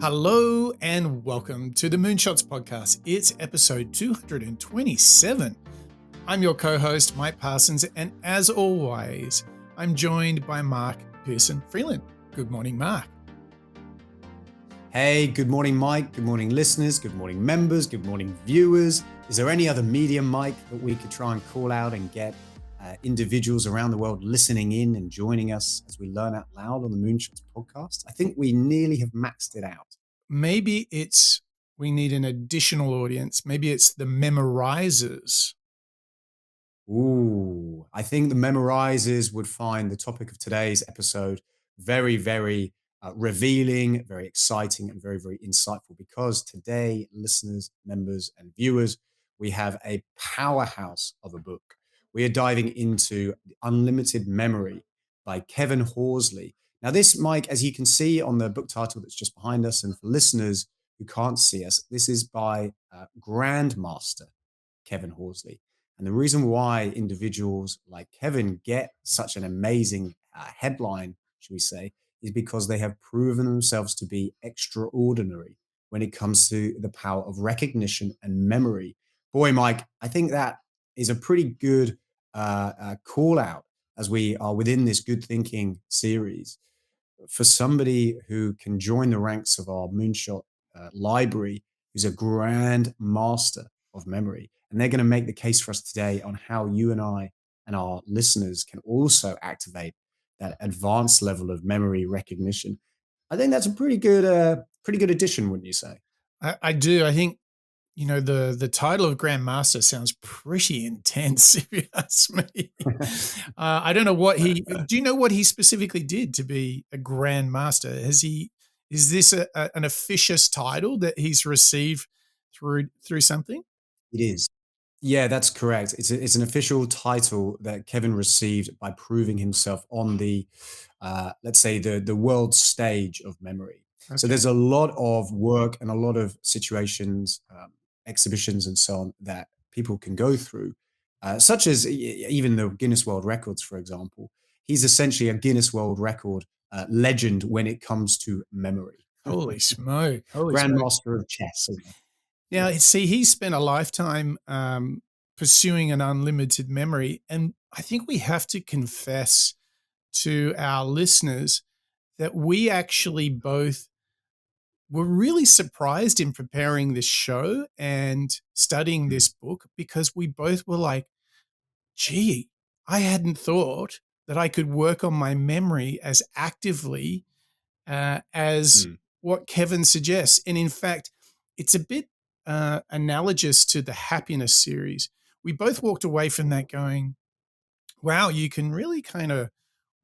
Hello and welcome to the Moonshots podcast. It's episode 227. I'm your co-host, Mike Parsons, and as always, I'm joined by Mark Pearson Freeland. Good morning, Mark. Hey, good morning, Mike. Good morning, listeners. Good morning, members. Good morning, viewers. Is there any other medium, Mike, that we could try and call out and get individuals around the world listening in and joining us as we learn out loud on the Moonshots podcast? I think we nearly have maxed it out. Maybe we need an additional audience. Maybe it's the memorizers. Ooh, I think the memorizers would find the topic of today's episode very, very revealing, very exciting, and very, very insightful because today, listeners, members, and viewers, we have a powerhouse of a book. We are diving into Unlimited Memory by Kevin Horsley. Now, this, Mike, as you can see on the book title that's just behind us, and for listeners who can't see us, this is by Grandmaster Kevin Horsley. And the reason why individuals like Kevin get such an amazing headline, should we say, is because they have proven themselves to be extraordinary when it comes to the power of recognition and memory. Boy, Mike, I think that is a pretty good call out as we are within this good thinking series for somebody who can join the ranks of our Moonshot library, who's a grand master of memory. And they're going to make the case for us today on how you and I and our listeners can also activate that advanced level of memory recognition. I think that's a pretty good addition, wouldn't you say? I do. I think the title of Grandmaster sounds pretty intense, if you ask me. I don't know do you know what he specifically did to be a Grandmaster? Is this an officious title that he's received through something? It is. Yeah, that's correct. It's an official title that Kevin received by proving himself on the, let's say, the world stage of memory. So Okay. there's a lot of work and a lot of situations, exhibitions, and so on that people can go through, such as even the Guinness World Records, for example. He's essentially a Guinness World Record legend when it comes to memory. Holy smoke. Holy smoke. Grandmaster of chess. Now, see, he spent a lifetime pursuing an unlimited memory. And I think we have to confess to our listeners that we actually both were really surprised in preparing this show and studying this book because we both were like, gee, I hadn't thought that I could work on my memory as actively as what Kevin suggests. And in fact, it's a bit analogous to the happiness series. We both walked away from that going, wow, you can really kind of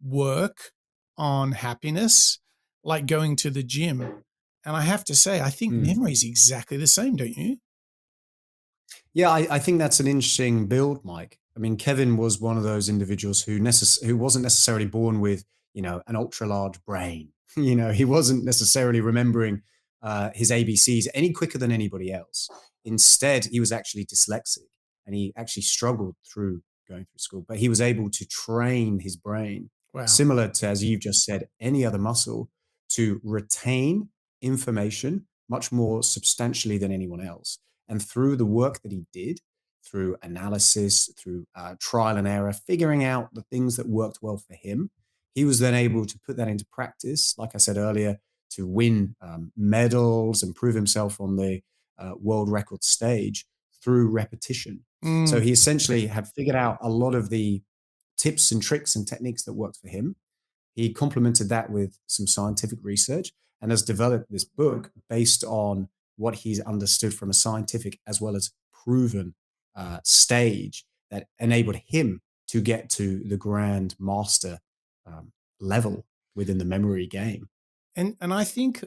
work on happiness like going to the gym. And I have to say, I think Mm. memory is exactly the same, don't you? Yeah, I think that's an interesting build, Mike. I mean, Kevin was one of those individuals who wasn't necessarily born with, an ultra large brain. He wasn't necessarily remembering his ABCs any quicker than anybody else. Instead, he was actually dyslexic and he actually struggled through going through school, but he was able to train his brain, Wow. similar to, as you've just said, any other muscle, to retain information much more substantially than anyone else. And through the work that he did, through analysis, through trial and error, figuring out the things that worked well for him, he was then able to put that into practice, like I said earlier, to win medals and prove himself on the world record stage through repetition. So Mm. he essentially had figured out a lot of the tips and tricks and techniques that worked for him. He complemented that with some scientific research and has developed this book based on what he's understood from a scientific as well as proven stage that enabled him to get to the grand master level within the memory game. And I think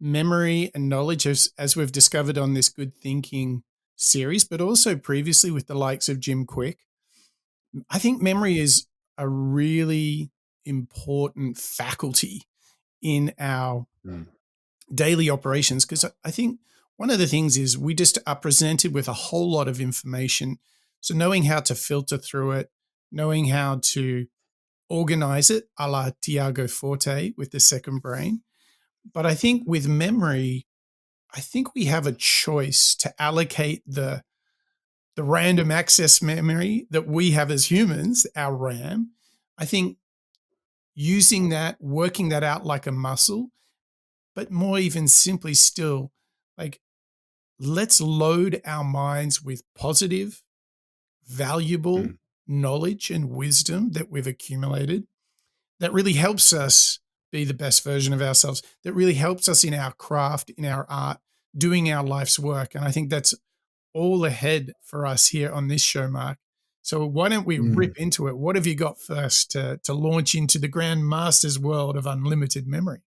memory and knowledge, as we've discovered on this Good Thinking series, but also previously with the likes of Jim Quick, I think memory is a really important faculty in our Mm. daily operations because I think one of the things is we just are presented with a whole lot of information. So knowing how to filter through it, knowing how to organize it, a la Tiago Forte with the second brain, But I think with memory, I think we have a choice to allocate the random access memory that we have as humans, our RAM. I think using that, working that out like a muscle, but more even simply still, like, let's load our minds with positive, valuable Mm. knowledge and wisdom that we've accumulated that really helps us be the best version of ourselves, that really helps us in our craft, in our art, doing our life's work. And I think that's all ahead for us here on this show, Mark. So why don't we rip Mm. into it? What have you got first to launch into the Grand Master's world of unlimited memory?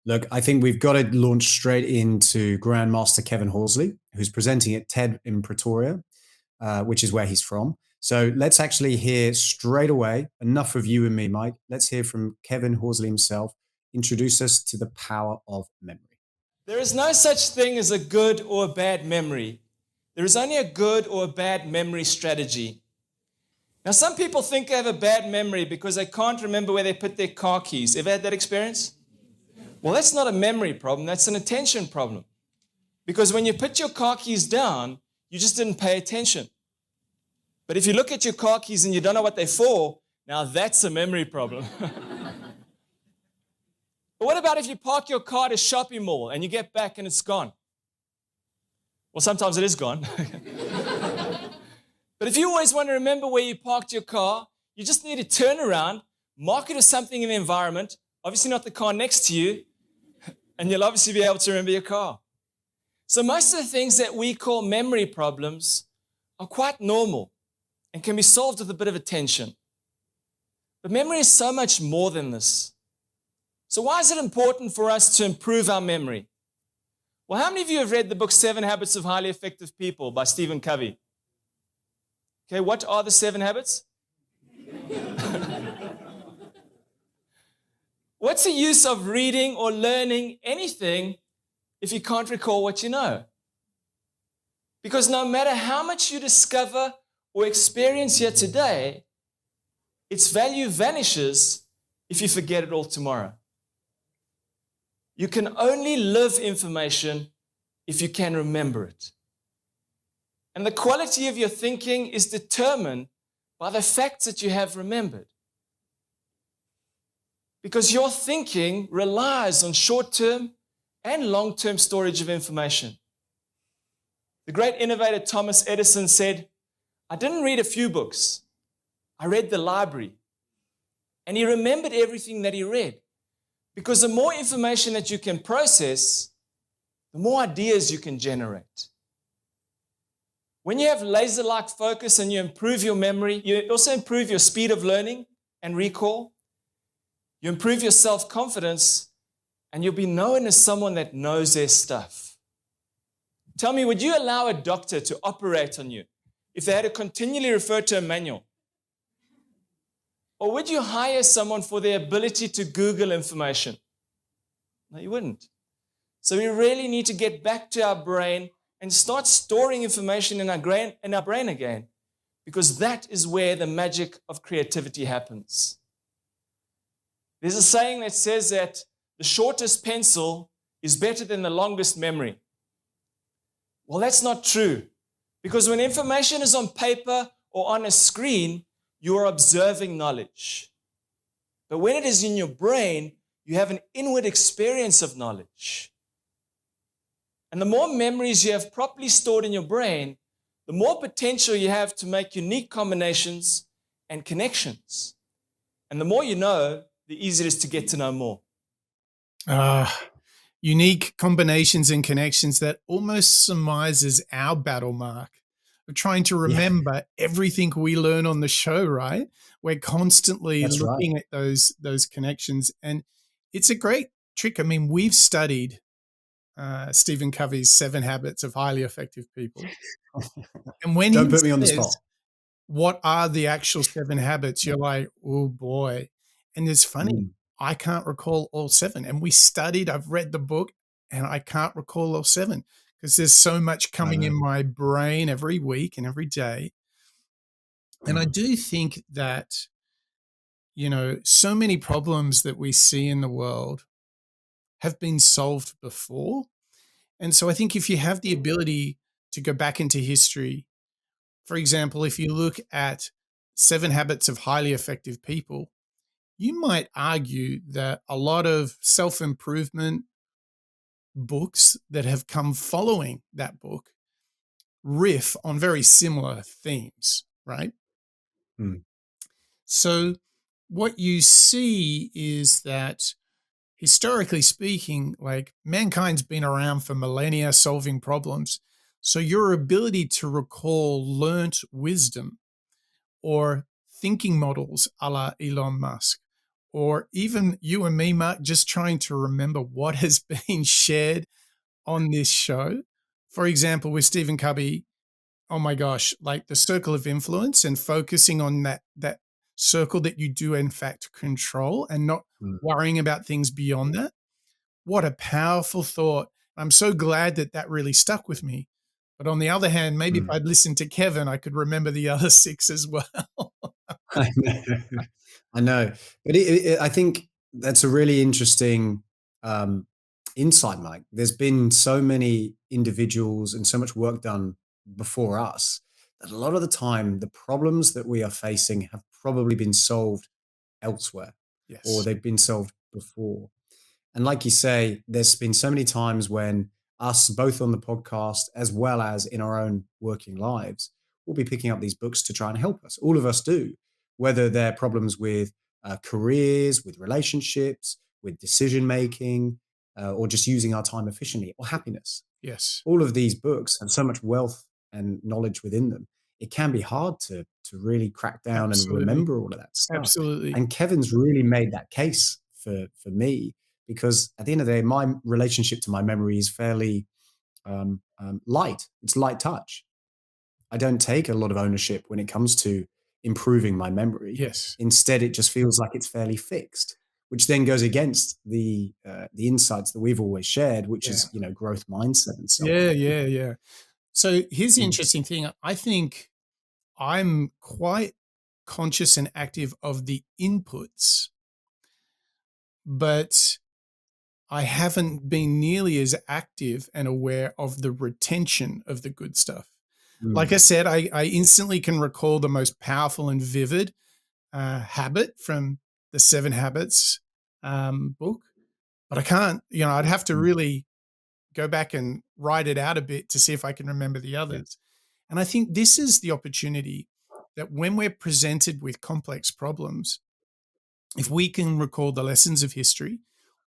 Look, I think we've got to launch straight into Grandmaster Kevin Horsley, who's presenting at TED in Pretoria, which is where he's from. So let's actually hear straight away, enough of you and me, Mike. Let's hear from Kevin Horsley himself. Introduce us to the power of memory. There is no such thing as a good or a bad memory. There is only a good or a bad memory strategy. Now, some people think they have a bad memory because they can't remember where they put their car keys. Ever had that experience? Well, that's not a memory problem, that's an attention problem. Because when you put your car keys down, you just didn't pay attention. But if you look at your car keys and you don't know what they're for, now that's a memory problem. But what about if you park your car at a shopping mall and you get back and it's gone? Well, sometimes it is gone. But if you always want to remember where you parked your car, you just need to turn around, mark it as something in the environment, obviously not the car next to you, and you'll obviously be able to remember your car. So most of the things that we call memory problems are quite normal and can be solved with a bit of attention. But memory is so much more than this. So why is it important for us to improve our memory? Well, how many of you have read the book 7 Habits of Highly Effective People by Stephen Covey? Okay, what are the 7 habits? What's the use of reading or learning anything if you can't recall what you know? Because no matter how much you discover or experience here today, its value vanishes if you forget it all tomorrow. You can only live information if you can remember it. And the quality of your thinking is determined by the facts that you have remembered. Because your thinking relies on short-term and long-term storage of information. The great innovator Thomas Edison said, "I didn't read a few books, I read the library." And he remembered everything that he read. Because the more information that you can process, the more ideas you can generate. When you have laser-like focus and you improve your memory, you also improve your speed of learning and recall. You improve your self-confidence, and you'll be known as someone that knows their stuff. Tell me, would you allow a doctor to operate on you if they had to continually refer to a manual? Or would you hire someone for their ability to Google information? No, you wouldn't. So we really need to get back to our brain and start storing information in our brain again, because that is where the magic of creativity happens. There's a saying that says that the shortest pencil is better than the longest memory. Well, that's not true, because when information is on paper or on a screen, you are observing knowledge. But when it is in your brain, you have an inward experience of knowledge. And the more memories you have properly stored in your brain, the more potential you have to make unique combinations and connections. And the more you know, the easier it is to get to know more. Unique combinations and connections that almost surmises our battle, Mark, of trying to remember everything we learn on the show, right? We're constantly That's right. looking at those connections, and it's a great trick. I mean, we've studied Stephen Covey's 7 Habits of Highly Effective People. And when Don't he put me on the says, spot. what are the actual 7 habits? You're like, oh boy. And it's funny, Mm. I can't recall all 7. And we studied, I've read the book, and I can't recall all 7 because there's so much I coming know. in my brain every week and every day. And I do think that, so many problems that we see in the world have been solved before. And so I think if you have the ability to go back into history, for example, if you look at 7 Habits of Highly Effective People, you might argue that a lot of self-improvement books that have come following that book riff on very similar themes, right? Mm. So what you see is that historically speaking, like mankind's been around for millennia solving problems. So your ability to recall learnt wisdom or thinking models a la Elon Musk, or even you and me, Mark, just trying to remember what has been shared on this show. For example, with Stephen Covey, oh my gosh, like the circle of influence and focusing on that circle that you do in fact control and not Mm. worrying about things beyond that. What a powerful thought. I'm so glad that that really stuck with me. But on the other hand, maybe if Mm. I'd listened to Kevin, I could remember the other 6 as well. I know. I know. But I think that's a really interesting um, insight, Mike. There's been so many individuals and so much work done before us that a lot of the time, the problems that we are facing have probably been solved elsewhere or Yes. they've been solved before. And like you say, there's been so many times when us, both on the podcast as well as in our own working lives, we'll be picking up these books to try and help us. All of us do, whether they're problems with careers, with relationships, with decision making, or just using our time efficiently, or happiness. Yes. All of these books have so much wealth and knowledge within them. It can be hard to really crack down and Absolutely. remember all of that stuff. Absolutely. And Kevin's really made that case for me because at the end of the day, my relationship to my memory is fairly light. It's light touch. I don't take a lot of ownership when it comes to improving my memory. Yes. Instead, it just feels like it's fairly fixed, which then goes against the insights that we've always shared, which Yeah. is growth mindset and so Yeah, on. yeah, yeah. So here's the Mm. interesting thing. I think I'm quite conscious and active of the inputs, but I haven't been nearly as active and aware of the retention of the good stuff. Like I Mm. said, I instantly can recall the most powerful and vivid habit from the 7 Habits book, but I can't, I'd have to Mm. really go back and write it out a bit to see if I can remember the Yeah. others. And I think this is the opportunity that when we're presented with complex problems, if we can recall the lessons of history,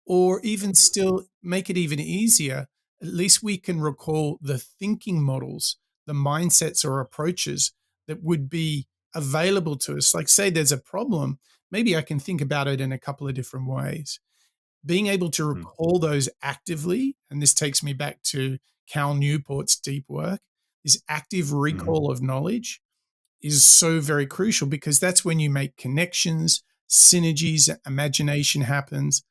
or even still make it even easier, at least we can recall the thinking models, the mindsets or approaches that would be available to us. Like, say there's a problem, maybe I can think about it in a couple of different ways. Being able to Mm. recall those actively, and this takes me back to Cal Newport's deep work, this active Mhm. recall of knowledge is so very crucial because that's when you make connections, synergies, imagination happens,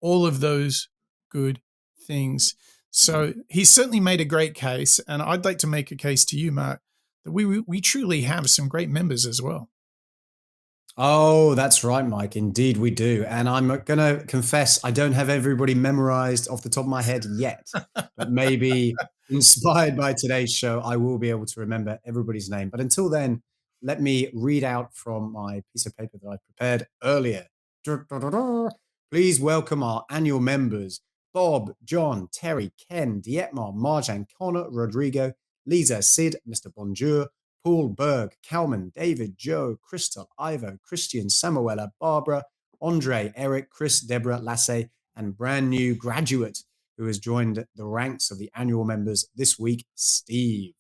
all of those good things. So he's certainly made a great case, and I'd like to make a case to you, Mark, that we truly have some great members as well. Oh, that's right, Mike. Indeed, we do. And I'm going to confess, I don't have everybody memorized off the top of my head yet, but maybe inspired by today's show, I will be able to remember everybody's name. But until then, let me read out from my piece of paper that I prepared earlier. Please welcome our annual members Bob, John, Terry, Ken, Dietmar, Marjan, Connor, Rodrigo, Lisa, Sid, Mr. Bonjour, Paul, Berg, Kalman, David, Joe, Crystal, Ivo, Christian, Samuela, Barbara, Andre, Eric, Chris, Deborah, Lasse, and brand new graduate who has joined the ranks of the annual members this week, Steve.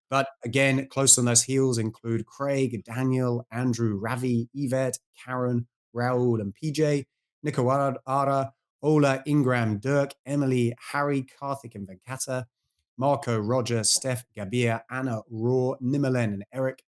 But again, close on those heels include Craig, Daniel, Andrew, Ravi, Yvette, Karen, Raoul, and PJ, Nikawara, Ola, Ingram, Dirk, Emily, Harry, Karthik, and Venkata, Marco, Roger, Steph, Gabir, Anna, Raw, Nimalen, and Eric,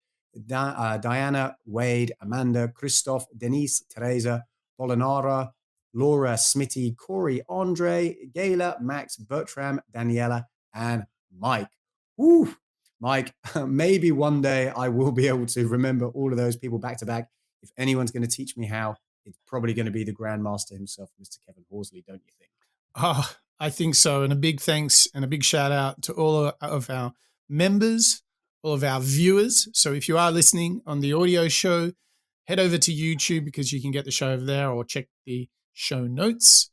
Diana, Wade, Amanda, Christoph, Denise, Teresa, Bolinara, Laura, Smitty, Corey, Andre, Gayla, Max, Bertram, Daniela, and Mike. Woo! Mike, maybe one day I will be able to remember all of those people back to back. If anyone's going to teach me how, it's probably going to be the Grandmaster himself, Mr. Kevin Horsley, don't you think? I think so. And a big thanks and a big shout out to all of our members, all of our viewers. So if you are listening on the audio show, head over to YouTube because you can get the show over there, or check the show notes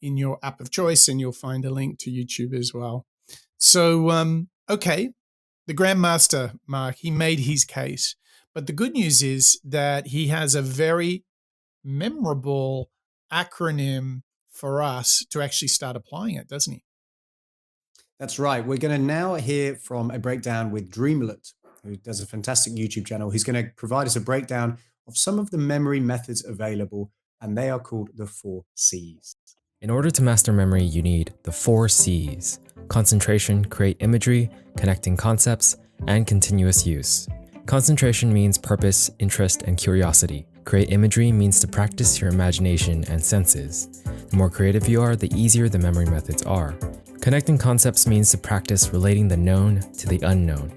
in your app of choice and you'll find a link to YouTube as well. So, okay, the Grandmaster, Mark, he made his case. But the good news is that he has a very memorable acronym for us to actually start applying it, doesn't he? That's right. We're going to now hear from a breakdown with Dreamlet, who does a fantastic YouTube channel. He's going to provide us a breakdown of some of the memory methods available, and they are called the 4C's. In order to master memory, you need the 4C's: concentration, create imagery, connecting concepts, and continuous use. Concentration means purpose, interest, and curiosity. Create imagery means to practice your imagination and senses. The more creative you are, the easier the memory methods are. Connecting concepts means to practice relating the known to the unknown.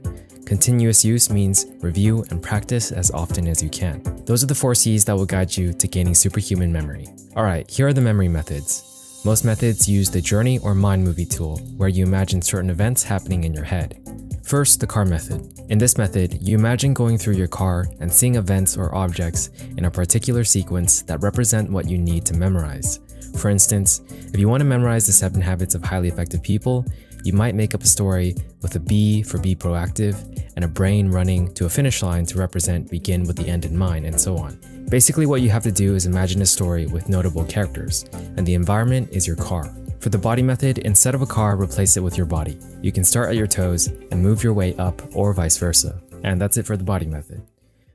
Continuous use means review and practice as often as you can. Those are the 4C's that will guide you to gaining superhuman memory. Alright, here are the memory methods. Most methods use the journey or mind movie tool, where you imagine certain events happening in your head. First, the car method. In this method, you imagine going through your car and seeing events or objects in a particular sequence that represent what you need to memorize. For instance, if you want to memorize the 7 habits of highly effective people, you might make up a story with a B for be proactive and a brain running to a finish line to represent begin with the end in mind, and so on. Basically, what you have to do is imagine a story with notable characters, and the environment is your car. For the body method, instead of a car, replace it with your body. You can start at your toes and move your way up, or vice versa. And that's it for the body method.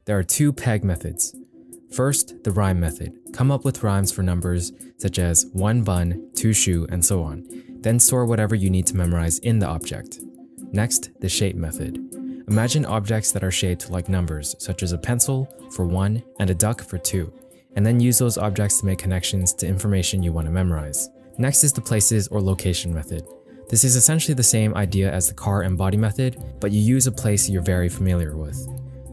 There are 2 peg methods. First, the rhyme method. Come up with rhymes for numbers such as 1 bun, 2 shoe, and so on. Then store whatever you need to memorize in the object. Next, the shape method. Imagine objects that are shaped like numbers, such as a pencil for 1 and a duck for 2, and then use those objects to make connections to information you want to memorize. Next is the places or location method. This is essentially the same idea as the car and body method, but you use a place you're very familiar with.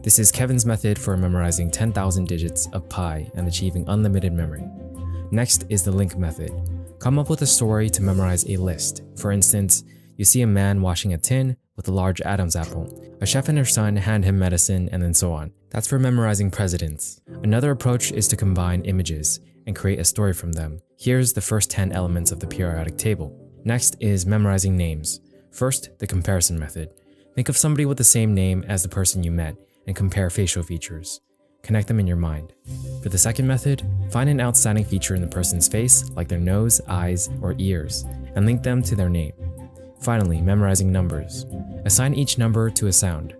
This is Kevin's method for memorizing 10,000 digits of pi and achieving unlimited memory. Next is the link method. Come up with a story to memorize a list. For instance, you see a man washing a tin with a large Adam's apple. A chef and her son hand him medicine, and then so on. That's for memorizing presidents. Another approach is to combine images and create a story from them. Here's the first 10 elements of the periodic table. Next is memorizing names. First, the comparison method. Think of somebody with the same name as the person you met and compare facial features. Connect them in your mind. For the second method, find an outstanding feature in the person's face, like their nose, eyes, or ears, and link them to their name. Finally, memorizing numbers. Assign each number to a sound.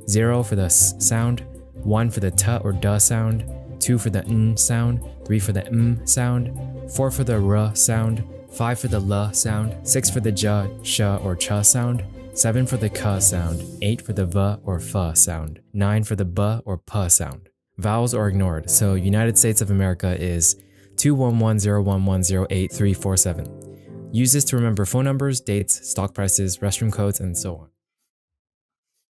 0 for the s sound, 1 for the t or d sound, 2 for the n sound, 3 for the m sound, 4 for the r sound, 5 for the l sound, 6 for the j, sh, or ch sound, 7 for the k sound, 8 for the v or f sound, 9 for the b or p sound. Vowels are ignored, so United States of America is 21101108347. Use this to remember phone numbers, dates, stock prices, restroom codes, and so on.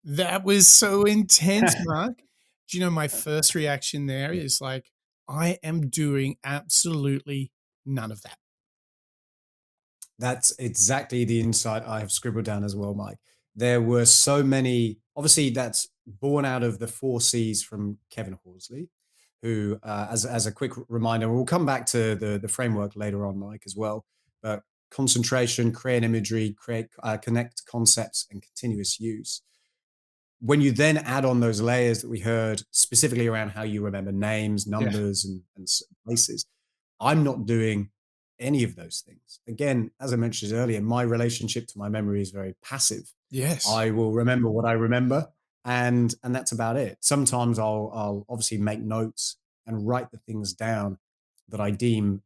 That was so intense, Mark. Do you know my first reaction there is like, I am doing absolutely none of that. That's exactly the insight I have scribbled down as well, Mike. There were so many, obviously, that's born out of the 4C's from Kevin Horsley, who, as a quick reminder, we'll come back to the framework later on, Mike, as well. But concentration, create imagery, connect concepts, and continuous use. When you then add on those layers that we heard specifically around how you remember names, numbers, and places, I'm not doing any of those things. Again, as I mentioned earlier, my relationship to my memory is very passive. Yes. I will remember what I remember, and that's about it. Sometimes I'll obviously make notes and write the things down that I deem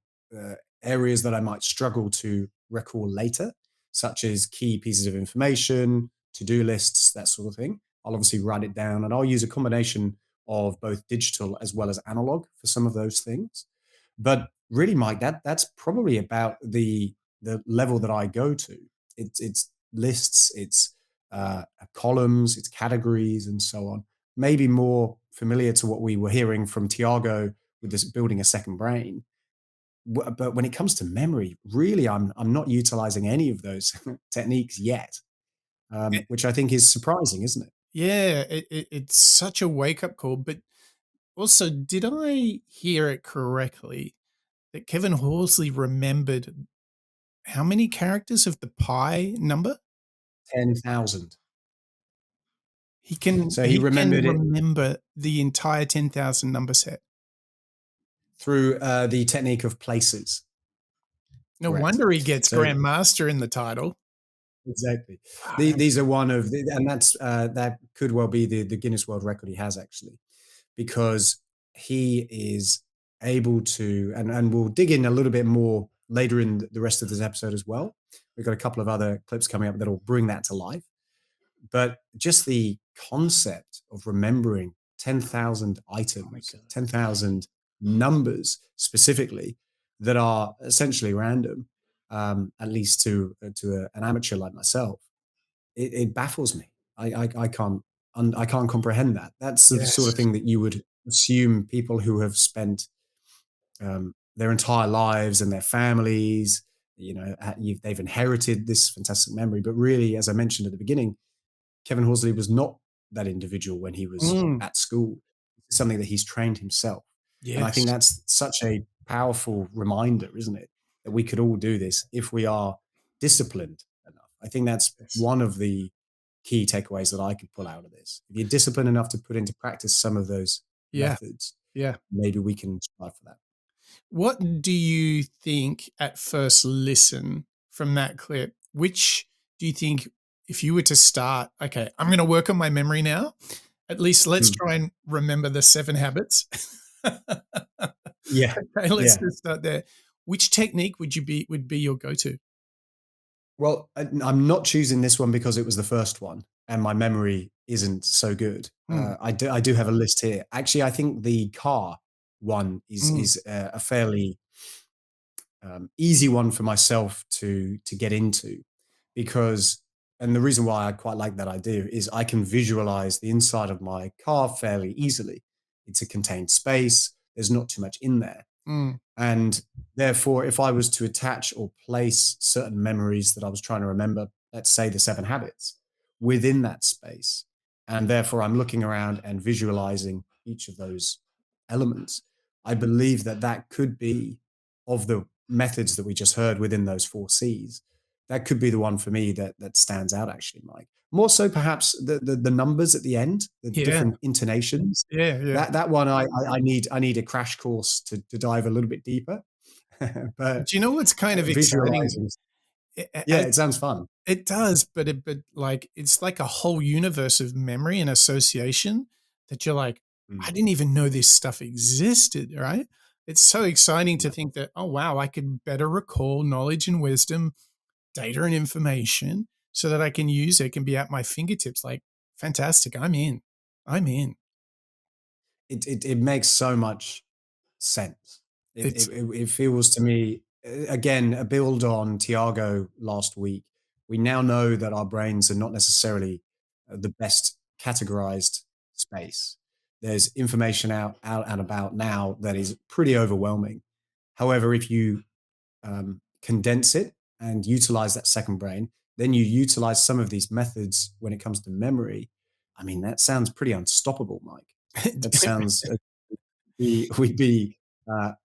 areas that I might struggle to recall later, such as key pieces of information, to-do lists, that sort of thing. I'll obviously write it down, and I'll use a combination of both digital as well as analog for some of those things. But really, Mike, that's probably about the level that I go to. It's lists, it's columns, it's categories, and so on. Maybe more familiar to what we were hearing from Tiago with this building a second brain. But when it comes to memory, really, I'm not utilizing any of those techniques yet, which I think is surprising, isn't it? Yeah, it's such a wake-up call, but also, did I hear it correctly that Kevin Horsley remembered how many characters of the pi number? 10,000. He can So he he can remembered it remember the entire 10,000 number set. through the technique of places. No Correct. wonder he gets So Grandmaster in the title. exactly. Wow, that's These are one of the, and that could well be the Guinness World Record he has actually, because he is able to, and we'll dig in a little bit more later in the rest of this episode as well. We've got a couple of other clips coming up that'll bring that to life. But just the concept of remembering 10,000 oh my items, god. 10,000 numbers specifically that are essentially random, at least to an amateur like myself, it baffles me. I can't comprehend that. That's the sort of Yes. thing that you would assume people who have spent their entire lives and their families, they've inherited this fantastic memory. But really, as I mentioned at the beginning, Kevin Horsley was not that individual when he was Mm, at school. It's something that he's trained himself. And I think yes. that's such a powerful reminder, isn't it? That we could all do this if we are disciplined enough. I think that's Yes. one of the key takeaways that I could pull out of this. If you're disciplined enough to put into practice some of those Yeah, methods, yeah. maybe we can strive for that. What do you think at first listen from that clip? Which do you think, if you were to start, okay, I'm gonna work on my memory now. At least let's Hmm. try and remember the 7 habits. Yeah. Okay, let's Yeah. just start there. Which technique would be your go-to? Well, I'm not choosing this one because it was the first one and my memory isn't so good. Mm, I do have a list here. Actually, I think the car one is mm, a fairly easy one for myself to get into because, and the reason why I quite like that idea is I can visualize the inside of my car fairly easily. It's a contained space. There's not too much in there. mm, And therefore, if I was to attach or place certain memories that I was trying to remember, let's say the 7 habits, within that space, and therefore I'm looking around and visualizing each of those elements, I believe that that could be, of the methods that we just heard within those 4 C's, that could be the one for me that stands out actually, Mike. More so perhaps the numbers at the end, the yeah, different intonations. yeah, yeah. That one I need a crash course to dive a little bit deeper. But Do you know what's kind of exciting? visualizing, yeah, As it sounds fun. it does, but like it's like a whole universe of memory and association that you're like, Mm, I didn't even know this stuff existed, right? It's so exciting to yeah. think that, oh wow, I can better recall knowledge and wisdom, data and information so that I can use it, can be at my fingertips. Like, fantastic. I'm in. I'm in. It makes so much sense. It's It feels to me, again, a build on Tiago last week. We now know that our brains are not necessarily the best categorized space. There's information out and about now that is pretty overwhelming. However, if you condense it and utilize that second brain, then you utilize some of these methods when it comes to memory. I mean, that sounds pretty unstoppable, Mike. That sounds we'd be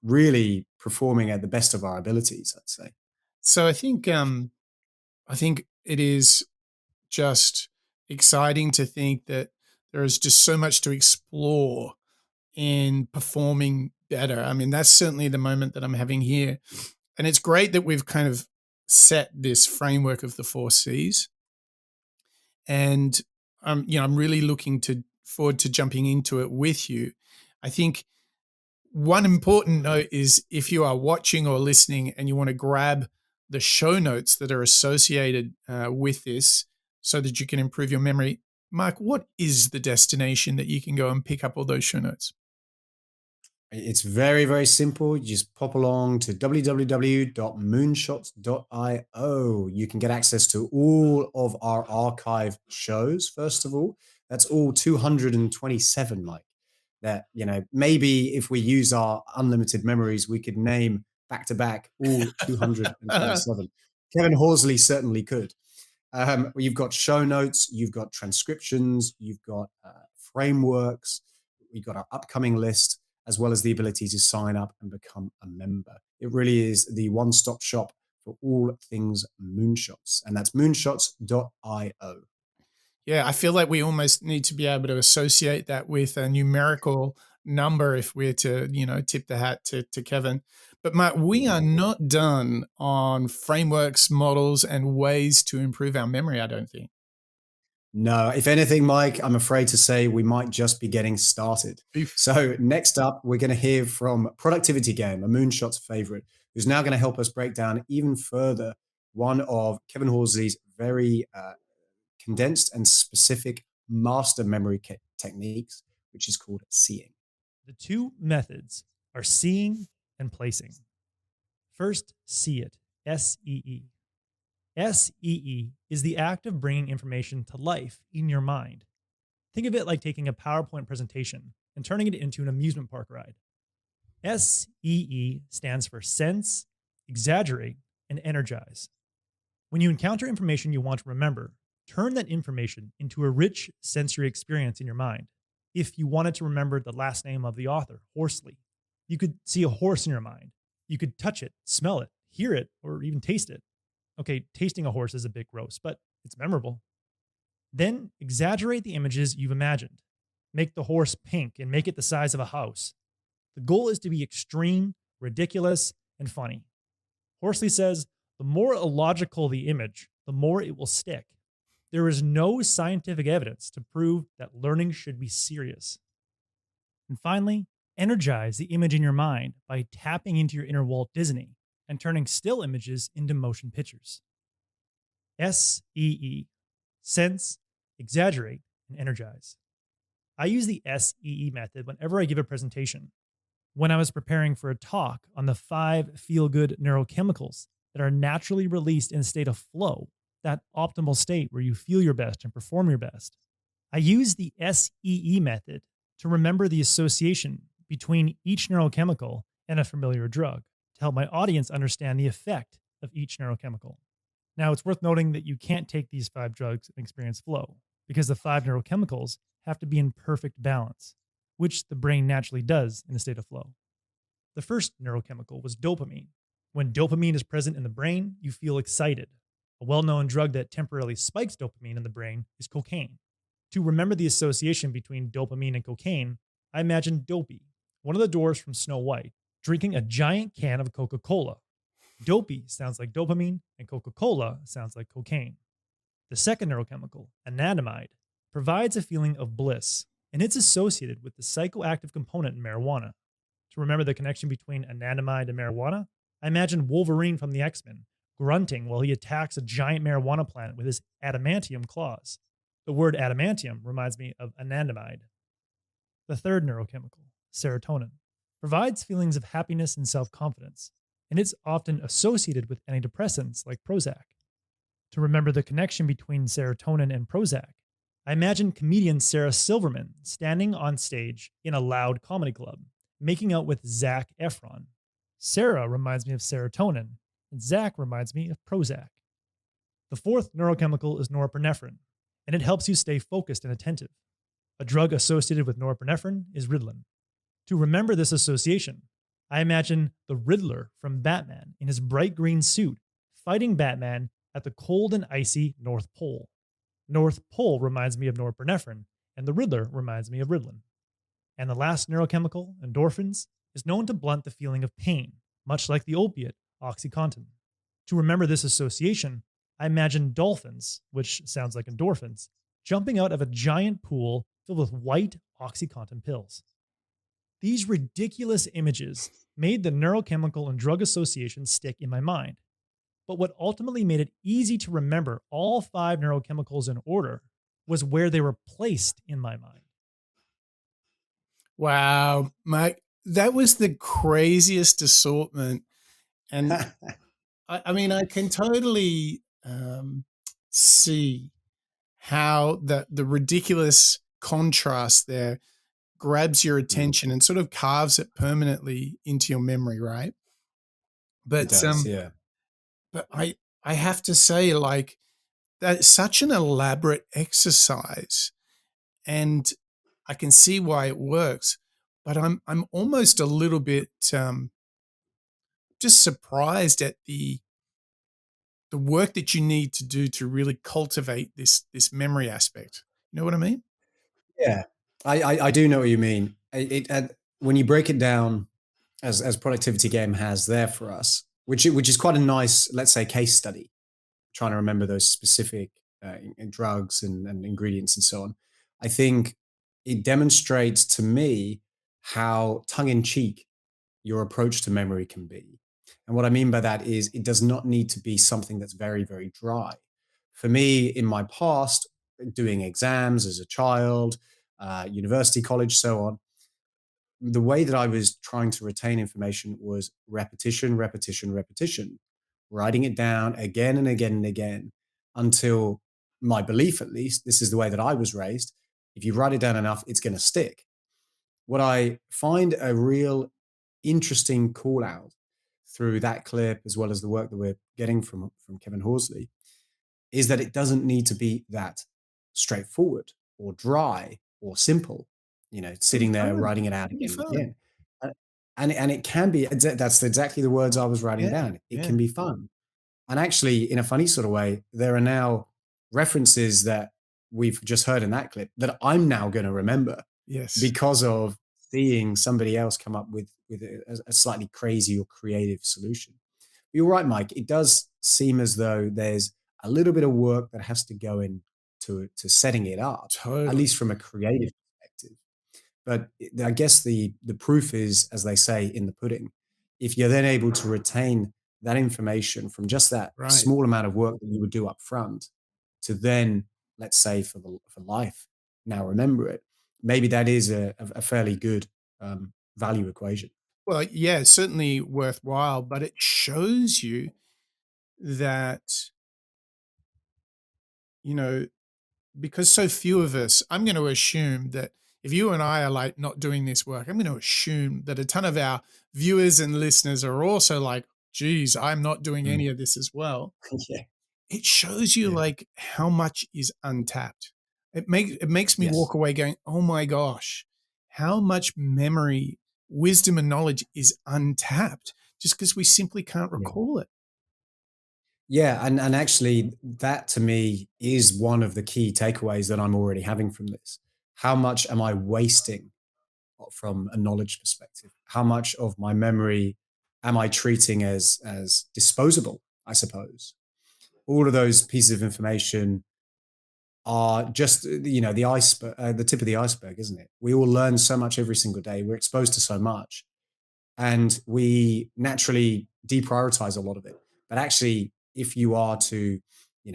really performing at the best of our abilities, I'd say. so I think it is just exciting to think that there is just so much to explore in performing better. I mean, that's certainly the moment that I'm having here. And it's great that we've kind of set this framework of the 4 C's. And I'm really looking forward to jumping into it with you. I think one important note is if you are watching or listening and you want to grab the show notes that are associated with this so that you can improve your memory, Mark, what is the destination that you can go and pick up all those show notes? It's very, very simple. You just pop along to www.moonshot.io. You can get access to all of our archive shows, first of all. That's all 227, Mike. That, maybe if we use our unlimited memories, we could name back to back, all 227. Kevin Horsley certainly could. You've got show notes, you've got transcriptions, you've got frameworks, you've got our upcoming list, as well as the ability to sign up and become a member. It really is the one-stop shop for all things moonshots, and that's moonshots.io. Yeah, I feel like we almost need to be able to associate that with a numerical number if we're to, tip the hat to Kevin. But Mark, we are not done on frameworks, models, and ways to improve our memory, I don't think. No, if anything, Mike, I'm afraid to say we might just be getting started. Oof. So next up, we're going to hear from Productivity Game, a Moonshot's favorite, who's now going to help us break down even further one of Kevin Horsley's very condensed and specific master memory techniques, which is called seeing. The two methods are seeing and placing. First, see it, S-E-E. S-E-E is the act of bringing information to life in your mind. Think of it like taking a PowerPoint presentation and turning it into an amusement park ride. S-E-E stands for sense, exaggerate, and energize. When you encounter information you want to remember, turn that information into a rich sensory experience in your mind. If you wanted to remember the last name of the author, Horsley, you could see a horse in your mind. You could touch it, smell it, hear it, or even taste it. Okay, tasting a horse is a bit gross, but it's memorable. Then exaggerate the images you've imagined. Make the horse pink and make it the size of a house. The goal is to be extreme, ridiculous, and funny. Horsley says, the more illogical the image, the more it will stick. There is no scientific evidence to prove that learning should be serious. And finally, energize the image in your mind by tapping into your inner Walt Disney and turning still images into motion pictures. S-E-E, sense, exaggerate, and energize. I use the S-E-E method whenever I give a presentation. When I was preparing for a talk on the 5 feel-good neurochemicals that are naturally released in a state of flow, that optimal state where you feel your best and perform your best, I use the S-E-E method to remember the association between each neurochemical and a familiar drug to help my audience understand the effect of each neurochemical. Now, it's worth noting that you can't take these 5 drugs and experience flow because the 5 neurochemicals have to be in perfect balance, which the brain naturally does in a state of flow. The first neurochemical was dopamine. When dopamine is present in the brain, you feel excited. A well-known drug that temporarily spikes dopamine in the brain is cocaine. To remember the association between dopamine and cocaine, I imagine Dopey, one of the dwarfs from Snow White, drinking a giant can of Coca-Cola. Dopey sounds like dopamine, and Coca-Cola sounds like cocaine. The second neurochemical, anandamide, provides a feeling of bliss, and it's associated with the psychoactive component in marijuana. To remember the connection between anandamide and marijuana, I imagine Wolverine from the X-Men grunting while he attacks a giant marijuana plant with his adamantium claws. The word adamantium reminds me of anandamide. The third neurochemical, serotonin, provides feelings of happiness and self-confidence, and it's often associated with antidepressants like Prozac. To remember the connection between serotonin and Prozac, I imagine comedian Sarah Silverman standing on stage in a loud comedy club, making out with Zac Efron. Sarah reminds me of serotonin, and Zac reminds me of Prozac. The fourth neurochemical is norepinephrine, and it helps you stay focused and attentive. A drug associated with norepinephrine is Ritalin. To remember this association, I imagine the Riddler from Batman in his bright green suit fighting Batman at the cold and icy North Pole. North Pole reminds me of norepinephrine, and the Riddler reminds me of Ritalin. And the last neurochemical, endorphins, is known to blunt the feeling of pain, much like the opiate OxyContin. To remember this association, I imagine dolphins, which sounds like endorphins, jumping out of a giant pool filled with white OxyContin pills. These ridiculous images made the neurochemical and drug associations stick in my mind. But what ultimately made it easy to remember all 5 neurochemicals in order was where they were placed in my mind. Wow, Mike, that was the craziest assortment. And I mean, I can totally see how the ridiculous contrast there grabs your attention and sort of carves it permanently into your memory, right? It But does, yeah. but I have to say, like, that's such an elaborate exercise, and I can see why it works, but I'm almost a little bit just surprised at the work that you need to do to really cultivate this memory aspect. You know what I mean? Yeah, I do know what you mean. When you break it down as productivity game has there for us, which is quite a nice, let's say, case study, trying to remember those specific drugs and ingredients and so on. I think it demonstrates to me how tongue in cheek your approach to memory can be. And what I mean by that is it does not need to be something that's very, very dry. For me, in my past, doing exams as a child, university, college, so on, the way that I was trying to retain information was repetition, repetition, repetition, writing it down again and again and again until my belief, at least, this is the way that I was raised. If you write it down enough, it's going to stick. What I find a real interesting call out through that clip, as well as the work that we're getting from Kevin Horsley, is that it doesn't need to be that straightforward or dry or simple, It can be sitting there fun. writing it It out can be again and fun. again. And it can be, that's exactly the words I was writing Yeah, down. It yeah. can be fun. And actually, in a funny sort of way, there are now references that we've just heard in that clip that I'm now going to remember Yes. because of seeing somebody else come up with a slightly crazy or creative solution. You're right, Mike. It does seem as though there's a little bit of work that has to go into setting it up, at Totally. least from a creative perspective. But I guess the proof is, as they say, in the pudding. If you're then able to retain that information from just that Right. small amount of work that you would do up front to then, let's say, for life, now remember it, maybe that is a fairly good value equation. Well, yeah, it's certainly worthwhile, but it shows you that, you know, because so few of us, I'm going to assume that if you and I are like not doing this work, I'm going to assume that a ton of our viewers and listeners are also like, geez, I'm not doing Mm. any of this as well. Yeah. It shows you Yeah. like how much is untapped. It makes me Yes. walk away going, oh my gosh, how much memory, wisdom, and knowledge is untapped just because we simply can't Yeah. recall it. Yeah, and actually, that to me is one of the key takeaways that I'm already having from this. How much am I wasting from a knowledge perspective? How much of my memory am I treating as disposable, I suppose? All of those pieces of information are just the iceberg, the tip of the iceberg, isn't it? We all learn so much every single day. We're exposed to so much, and we naturally deprioritize a lot of it. But actually, if you are to,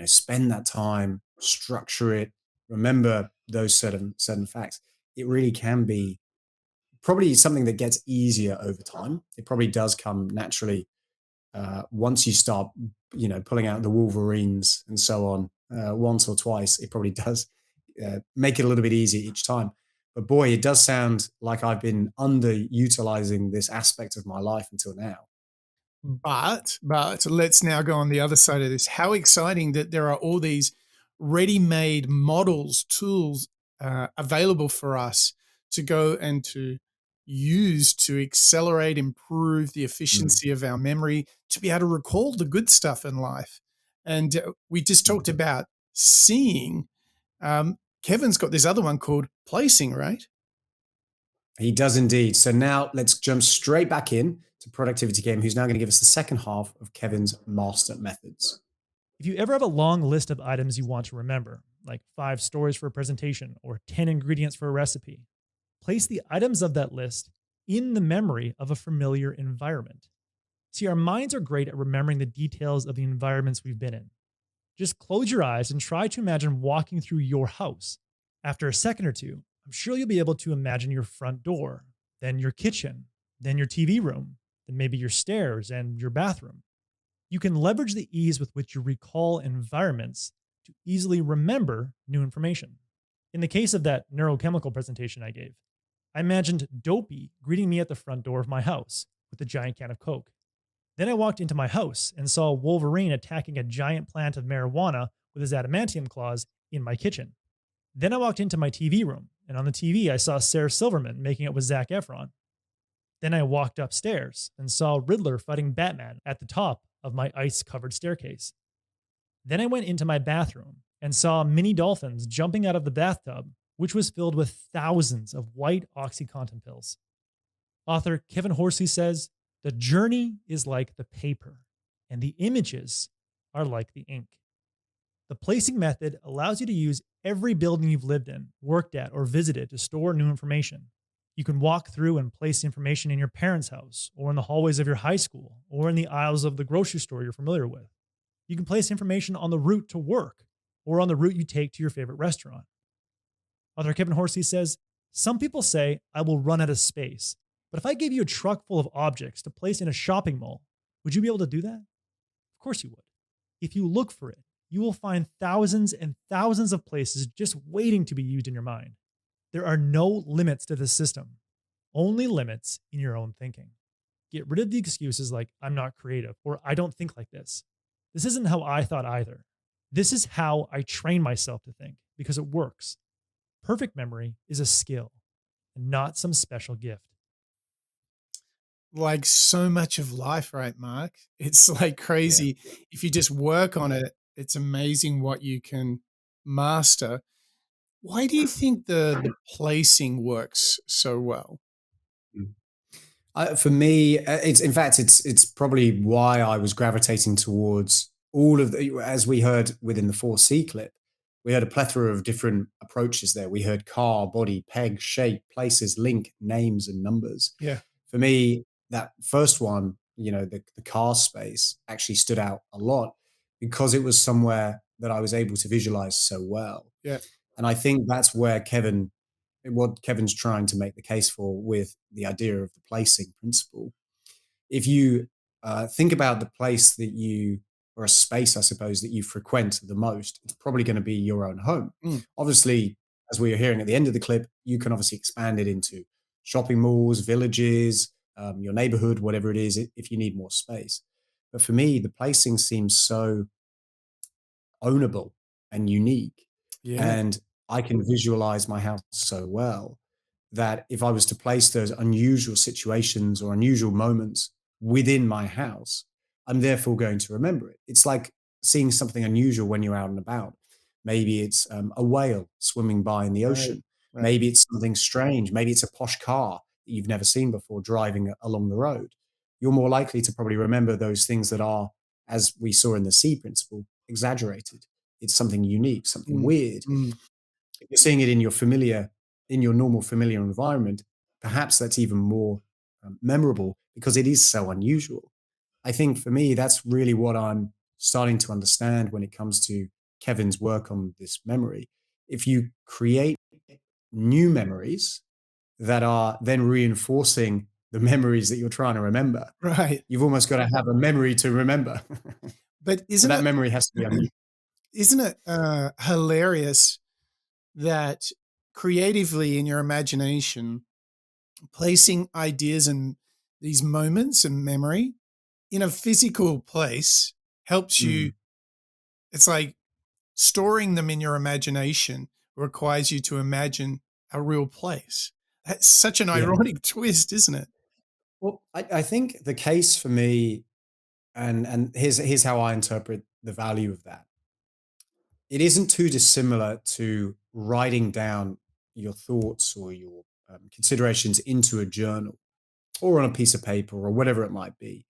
spend that time, structure it, remember those certain facts, it really can be probably something that gets easier over time. It probably does come naturally once you start, pulling out the Wolverines and so on once or twice. It probably does make it a little bit easier each time. But boy, it does sound like I've been underutilizing this aspect of my life until now. But let's now go on the other side of this. How exciting that there are all these ready-made models, tools available for us to go and to use to accelerate, improve the Mm, efficiency of our memory, to be able to recall the good stuff in life. And we just talked mm. about seeing. Kevin's got this other one called placing, right? He does indeed. So now let's jump straight back in to Productivity Game, who's now going to give us the second half of Kevin's master methods. If you ever have a long list of items you want to remember, like 5 stories for a presentation or 10 ingredients for a recipe, place the items of that list in the memory of a familiar environment. See, our minds are great at remembering the details of the environments we've been in. Just close your eyes and try to imagine walking through your house. After a second or two, I'm sure you'll be able to imagine your front door, then your kitchen, then your TV room, then maybe your stairs and your bathroom. You can leverage the ease with which you recall environments to easily remember new information. In the case of that neurochemical presentation I gave, I imagined Dopey greeting me at the front door of my house with a giant can of Coke. Then I walked into my house and saw Wolverine attacking a giant plant of marijuana with his adamantium claws in my kitchen. Then I walked into my TV room, and on the TV, I saw Sarah Silverman making it with Zac Efron. Then I walked upstairs and saw Riddler fighting Batman at the top of my ice covered staircase. Then I went into my bathroom and saw mini dolphins jumping out of the bathtub, which was filled with thousands of white OxyContin pills. Author Kevin Horsley says, "The journey is like the paper, and the images are like the ink." The placing method allows you to use every building you've lived in, worked at, or visited to store new information. You can walk through and place information in your parents' house, or in the hallways of your high school, or in the aisles of the grocery store you're familiar with. You can place information on the route to work, or on the route you take to your favorite restaurant. Author Kevin Horsley says, "Some people say I will run out of space, but if I gave you a truck full of objects to place in a shopping mall, would you be able to do that? Of course you would. If you look for it, you will find thousands and thousands of places just waiting to be used in your mind. There are no limits to this system, only limits in your own thinking. Get rid of the excuses like I'm not creative or I don't think like this. This isn't how I thought either. This is how I train myself to think because it works. Perfect memory is a skill and not some special gift." Like so much of life, right, Mark? It's like Yeah. crazy. If you just work on it, it's amazing what you can master. Why do you think the placing works so well? Mm. For me, it's in fact, it's probably why I was gravitating towards all of the, as we heard within the 4C clip, we heard a plethora of different approaches there. We heard car, body, peg, shape, places, link, names, and numbers. Yeah. For me, that first one, the car space actually stood out a lot because it was somewhere that I was able to visualize so well. Yeah. And I think that's where what Kevin's trying to make the case for with the idea of the placing principle. If you think about the place that you, or a space, I suppose, that you frequent the most, it's probably going to be your own home. Mm. Obviously, as we are hearing at the end of the clip, you can obviously expand it into shopping malls, villages, your neighborhood, whatever it is, if you need more space. But for me, the placing seems so ownable and unique. Yeah. And I can visualize my house so well that if I was to place those unusual situations or unusual moments within my house, I'm therefore going to remember it. It's like seeing something unusual when you're out and about. Maybe it's a whale swimming by in the Right. ocean. Right. Maybe it's something strange. Maybe it's a posh car that you've never seen before driving along the road. You're more likely to probably remember those things that are, as we saw in the C principle, exaggerated. It's something unique, something Mm. weird. Mm. If you're seeing it in your normal familiar environment, perhaps that's even more memorable because it is so unusual. I think for me, that's really what I'm starting to understand when it comes to Kevin's work on this memory. If you create new memories that are then reinforcing the memories that you're trying to remember, Right. you've almost got to have a memory to remember. But But isn't that it memory has to be unusual. isn't it hilarious that creatively in your imagination, placing ideas and these moments and memory in a physical place helps you? Mm, It's like storing them in your imagination requires you to imagine a real place. That's such an yeah. ironic twist, isn't it? Well, I think the case for me, and here's how I interpret the value of that. It isn't too dissimilar to writing down your thoughts or your considerations into a journal or on a piece of paper or whatever it might be.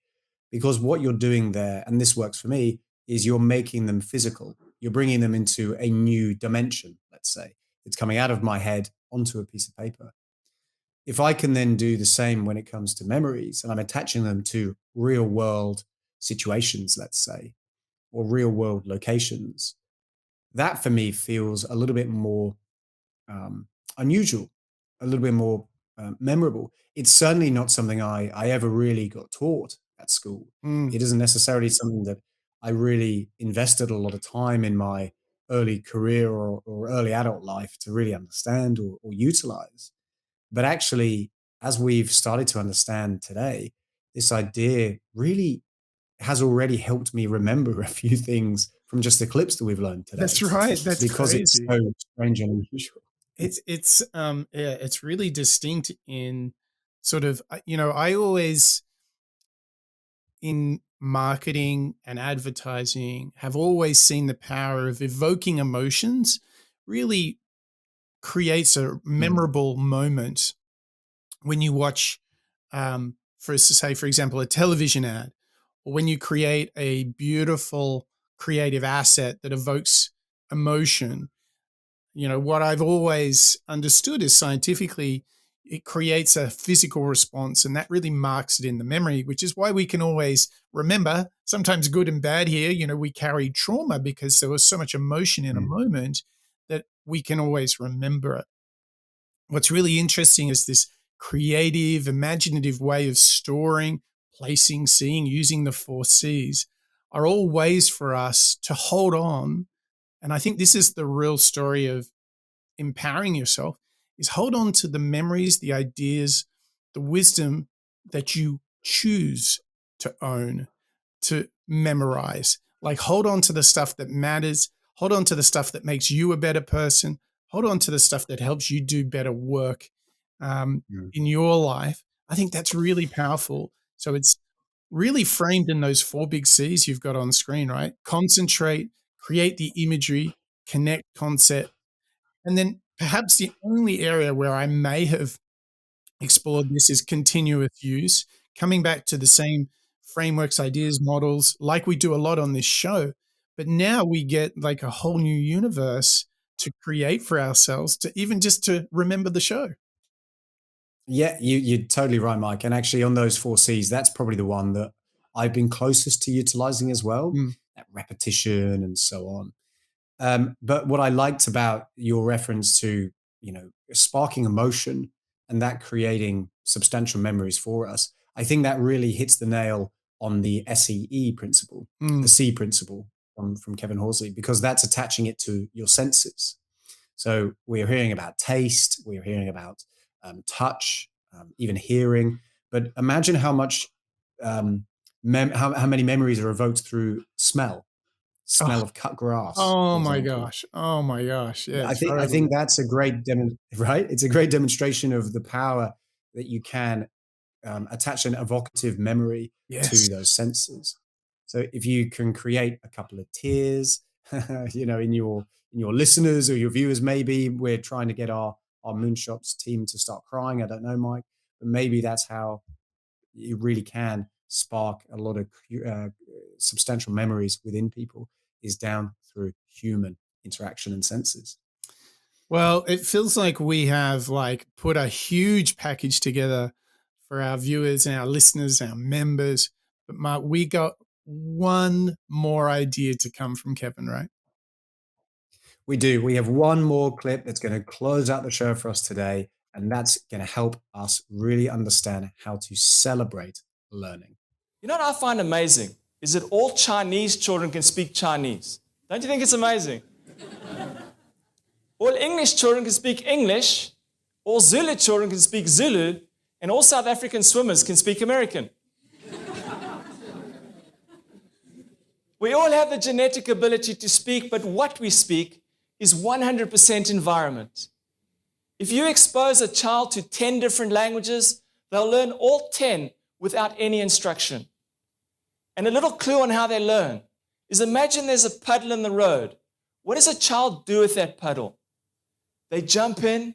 Because what you're doing there, and this works for me, is you're making them physical. You're bringing them into a new dimension, let's say. It's coming out of my head onto a piece of paper. If I can then do the same when it comes to memories and I'm attaching them to real world situations, let's say, or real world locations, that for me feels a little bit more um, unusual, a little bit more memorable. It's certainly not something I ever really got taught at school. Mm. It isn't necessarily something that I really invested a lot of time in my early career or early adult life to really understand or utilize. But actually, as we've started to understand today, this idea really has already helped me remember a few things from just the clips that we've learned today That's right. That's because it's crazy. so strange and unusual. Yeah, it's really distinct in sort of, I always in marketing and advertising have always seen the power of evoking emotions really creates a Mm, memorable moment when you watch, for us to say, for example, a television ad, or when you create a beautiful creative asset that evokes emotion. What I've always understood is scientifically, it creates a physical response, and that really marks it in the memory, which is why we can always remember, sometimes good and bad here. We carry trauma because there was so much emotion in a mm, moment that we can always remember it. What's really interesting is this creative, imaginative way of storing, placing, seeing, using the 4C's are all ways for us to hold on. And I think this is the real story of empowering yourself, is hold on to the memories, the ideas, the wisdom that you choose to own, to memorize. Like, hold on to the stuff that matters, hold on to the stuff that makes you a better person, hold on to the stuff that helps you do better work mm. in your life. I think that's really powerful. So it's really framed in those 4 big C's you've got on screen, right? Concentrate, create the imagery, connect, concept. And then perhaps the only area where I may have explored this is continuous use, coming back to the same frameworks, ideas, models, like we do a lot on this show. But now we get like a whole new universe to create for ourselves, to even just to remember the show. Yeah, you're totally right, Mike. And actually, on those 4 C's, that's probably the one that I've been closest to utilizing as well, Mm. that repetition and so on. But what I liked about your reference to, sparking emotion and that creating substantial memories for us, I think that really hits the nail on the SEE principle, the Mm. C principle from Kevin Horsley, because that's attaching it to your senses. So we're hearing about taste, we're hearing about touch, even hearing. But imagine how much, how many memories are evoked through smell, Oh, smell of cut grass, oh for my example. gosh. Oh my gosh. Yeah, I think totally. that's a great right. It's a great demonstration of the power that you can attach an evocative memory to Yes. those senses. So if you can create a couple of tears, in your listeners or your viewers, maybe we're trying to get our Moonshots team to start crying. I don't know, Mike, but maybe that's how you really can spark a lot of substantial memories within people, is down through human interaction and senses. Well, it feels like we have like put a huge package together for our viewers and our listeners, our members. But Mark, we got one more idea to come from Kevin, right? We do. We have one more clip that's going to close out the show for us today, and that's going to help us really understand how to celebrate learning. You know what I find amazing is that all Chinese children can speak Chinese. Don't you think it's amazing? All English children can speak English, all Zulu children can speak Zulu, and all South African swimmers can speak American. We all have the genetic ability to speak, but what we speak is 100% environment. If you expose a child to 10 different languages, they'll learn all 10 without any instruction. And a little clue on how they learn is, imagine there's a puddle in the road. What does a child do with that puddle? They jump in,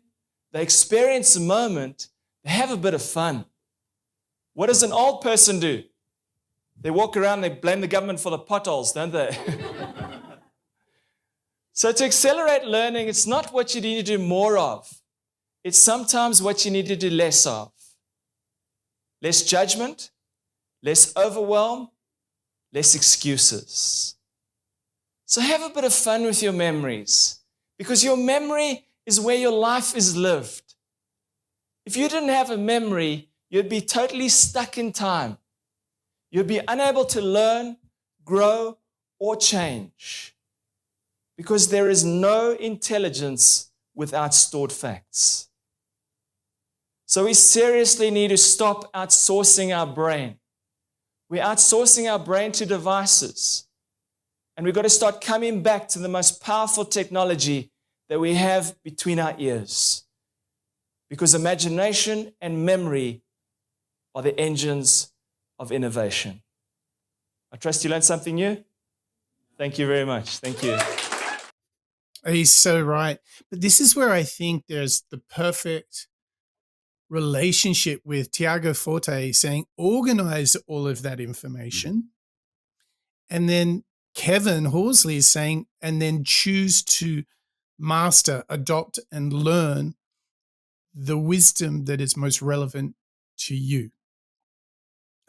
they experience the moment, they have a bit of fun. What does an old person do? They walk around, they blame the government for the potholes, don't they? So to accelerate learning, it's not what you need to do more of. It's sometimes what you need to do less of. Less judgment, less overwhelm, less excuses. So have a bit of fun with your memories, because your memory is where your life is lived. If you didn't have a memory, you'd be totally stuck in time. You'd be unable to learn, grow, or change, because there is no intelligence without stored facts. So we seriously need to stop outsourcing our brain. We're outsourcing our brain to devices. And we've got to start coming back to the most powerful technology that we have between our ears. Because imagination and memory are the engines of innovation. I trust you learned something new. Thank you very much. Thank you. He's so right. But this is where I think there's the perfect relationship with Tiago Forte saying, organize all of that information. And then Kevin Horsley is saying, and then choose to master, adopt, and learn the wisdom that is most relevant to you.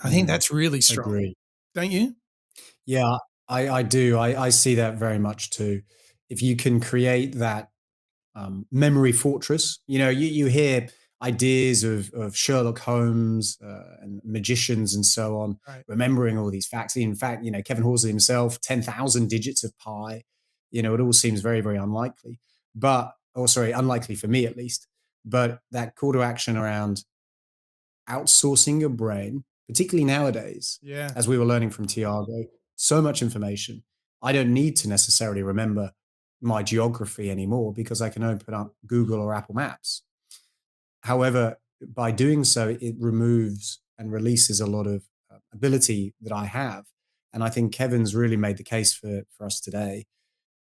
I think that's really strong. Agree. Don't you? Yeah, I do. I see that very much too. If you can create that memory fortress, you hear ideas of Sherlock Holmes and magicians and so on, Right. remembering all these facts. In fact, Kevin Horsley himself, 10,000 digits of pi, it all seems very, very unlikely, unlikely for me at least. But that call to action around outsourcing your brain, particularly nowadays, Yeah. as we were learning from Tiago, so much information. I don't need to necessarily remember my geography anymore because I can open up Google or Apple Maps. However, by doing so, it removes and releases a lot of ability that I have. And I think Kevin's really made the case for us today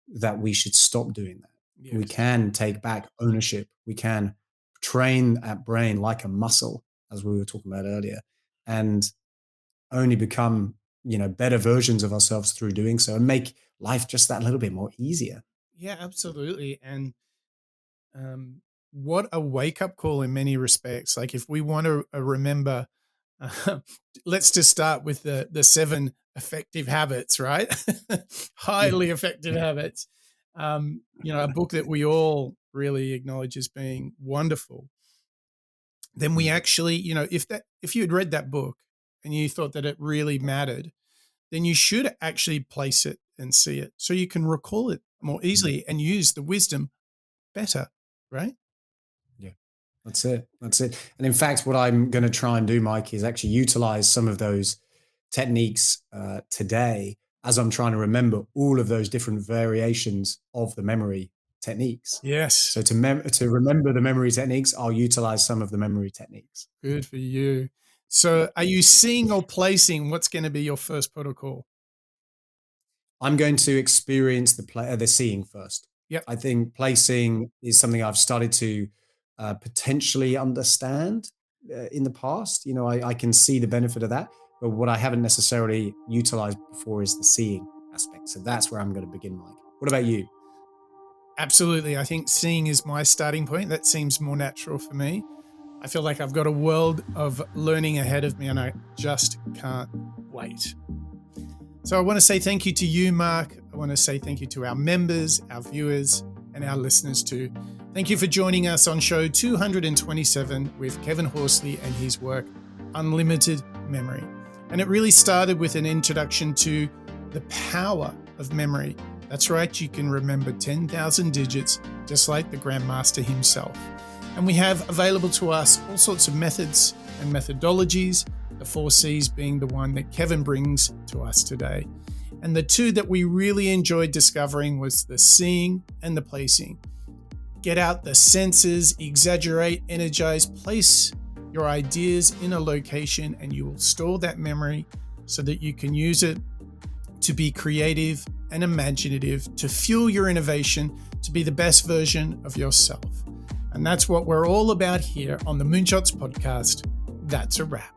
that we should stop doing that. Yes. We can take back ownership. We can train that brain like a muscle, as we were talking about earlier, and only become, better versions of ourselves through doing so and make life just that little bit more easier. Yeah, absolutely. And what a wake-up call in many respects. Like if we want to remember, let's just start with the 7 effective habits, right? Highly effective habits. A book that we all really acknowledge as being wonderful. Then we actually, if you had read that book and you thought that it really mattered, then you should actually place it and see it so you can recall it more easily and use the wisdom better, right? Yeah, that's it. And in fact, what I'm going to try and do, Mike, is actually utilize some of those techniques today as I'm trying to remember all of those different variations of the memory techniques. Yes. So to remember the memory techniques, I'll utilize some of the memory techniques. Good for you. So are you seeing or placing? What's going to be your first protocol? I'm going to experience the seeing first. Yep. I think placing is something I've started to potentially understand in the past. I can see the benefit of that, but what I haven't necessarily utilized before is the seeing aspect. So that's where I'm going to begin, Mike. What about you? Absolutely. I think seeing is my starting point. That seems more natural for me. I feel like I've got a world of learning ahead of me and I just can't wait. So I want to say thank you to you, Mark. I want to say thank you to our members, our viewers, and our listeners too. Thank you for joining us on show 227 with Kevin Horsley and his work, Unlimited Memory. And it really started with an introduction to the power of memory. That's right, you can remember 10,000 digits just like the Grandmaster himself. And we have available to us all sorts of methods and methodologies, the 4C's being the one that Kevin brings to us today. And the 2 that we really enjoyed discovering was the seeing and the placing. Get out the senses, exaggerate, energize, place your ideas in a location, and you will store that memory so that you can use it to be creative and imaginative, to fuel your innovation, to be the best version of yourself. And that's what we're all about here on the Moonshots podcast. That's a wrap.